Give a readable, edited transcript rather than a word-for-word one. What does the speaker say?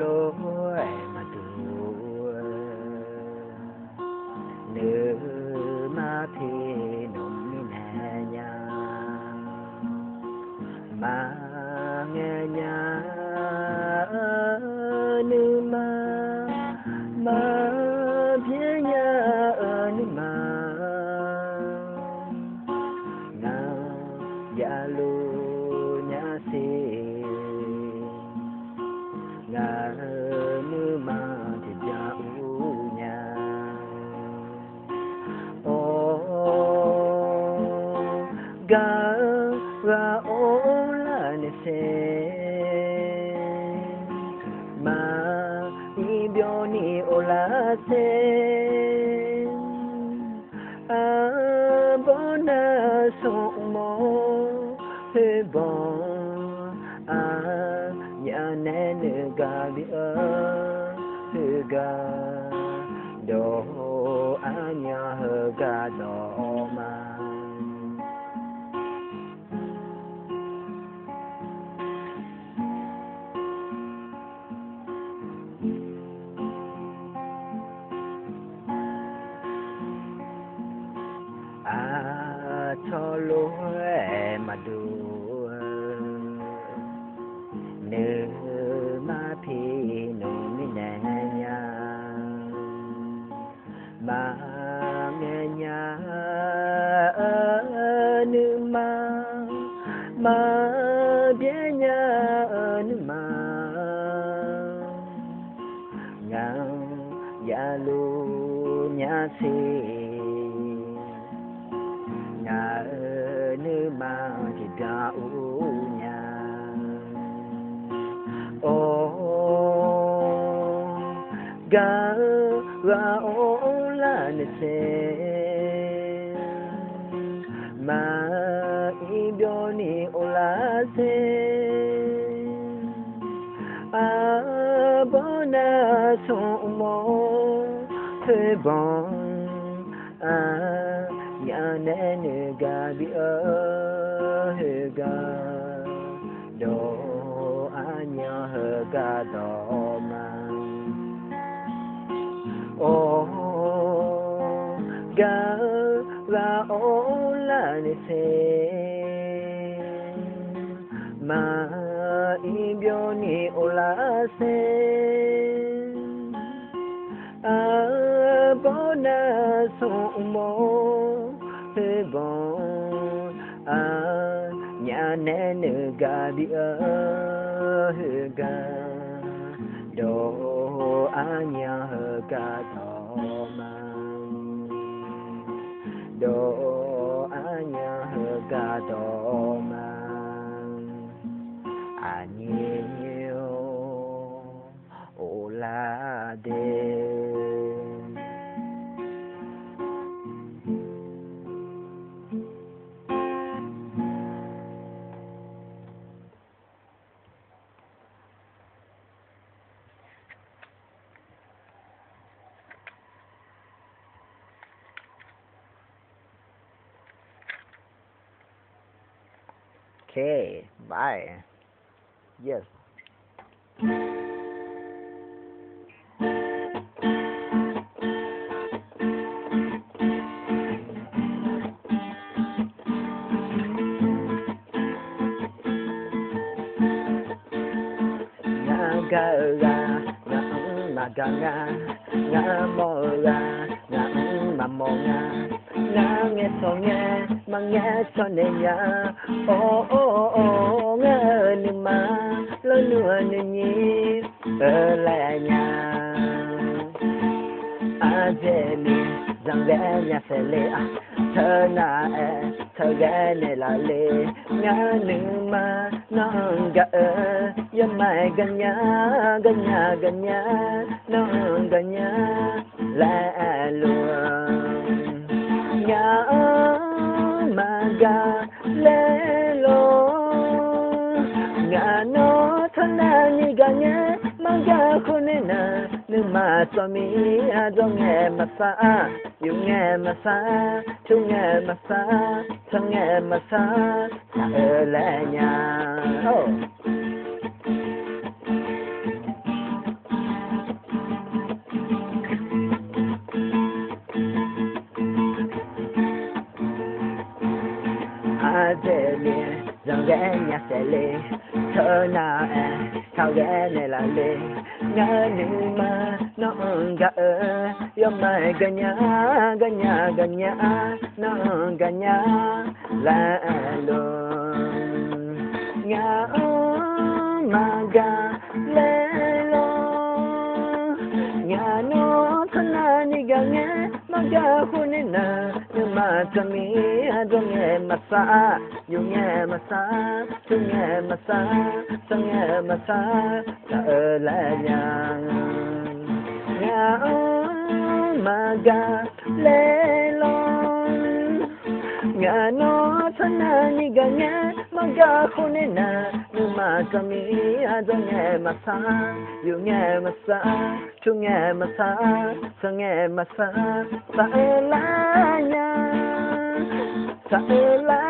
lối mà tu nữ mà thì nồng mi nè nhà mà nghe nhà nữ mà phía nhà nữ mà nào dạ lu nhà si ngà nữ mà thì cha u nhà ô ga ga ô la nè se mà i bio ni ô la se a bona so mo he bon a nhà nè nữ ga bi hư ga đồ a nhà hư ga đồ mà cho lối mà đu nữ mà thì nồng mi nè nhà mà nghe nhà nữ mà biết nhà nữ mà ngang ya lu nhà si ngà nữ mà thì đã u nhà ô ga ga ô la nè se mà i bio ni ô la se a bona so mo thế bon a nhà nè nữ ga bi hư ga đồ a nhà hư ga đồ mà ô ga ga ô la nè se mà i bio ni ô la se a bona so mo thế bon a nhà nè nữ ga bi hư ga đồ a nhà hư ga đồ mà đồ a nhà hư ga đồ mà a nhiều ô la de Okay, bye. Yes. Ga ga ma ga nga mo ga ma mo nga nghe so nghe mà nghe cho nên nhà ô ô ô nghe ni mà lối nửa ni nhí ở lại nhà a dê mi rằng ghé nhà sẽ lệ thơ na thơ ghé này là lệ ngã nữ mà nó gà yếm mai gần nhà nó gần nhà lẽ luôn ngã mà gà lẽ luôn ngã nó thân là như gà nhé mang gà khôn nên nè nếu mà cho mi cho nghe mà xa yêu nghe mà xa chú nghe mà xa thằng nghe mà xa ở lại nhà mà dễ liền rằng ghé nhà sẽ lê thơ na thao ghé này là lê ngã nữ mà nó gà yo mai gà nhà nó gà nhà là luôn ngã mà gà lê nhà nó thân là ni gà nghe mà gà khu ni na nhưng mà cho mi adong nghe mà xa yêu nghe mà xa thương nghe mà xa sang nghe mà xa ta ở lại nhà mà gà lê lon nhà nó thân là ni gà nghe mà gà khu ni na nhưng mà cho mi adong nghe mà xa yêu nghe mà xa thương nghe mà xa sang nghe mà xa ta ở lại ta ở lại